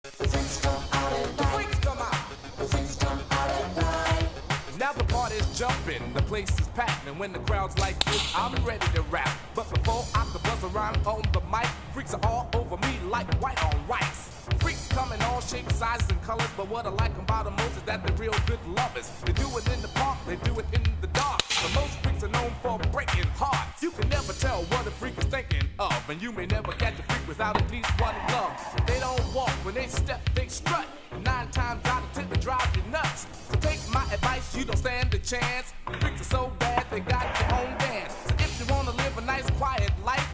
The freaks come out at night. The freaks come out. The freaks come out at night. Now the party's jumping, the place is packed, and when the crowd's like this, I'm ready to rap. But before I can buzz around on the mic, freaks are all over me like white on rice. Freaks come in all shapes, sizes, and colors, but what I like about them most is that they're real good lovers. They do it in the park, they do it in the dark. But most freaks are known for breaking hearts. You can never tell what a freak is thinking of, and you may never catch a freak without at least one glove. They don't walk, when they step, they strut. 9 times out of 10, they drive you nuts. So take my advice, you don't stand a chance.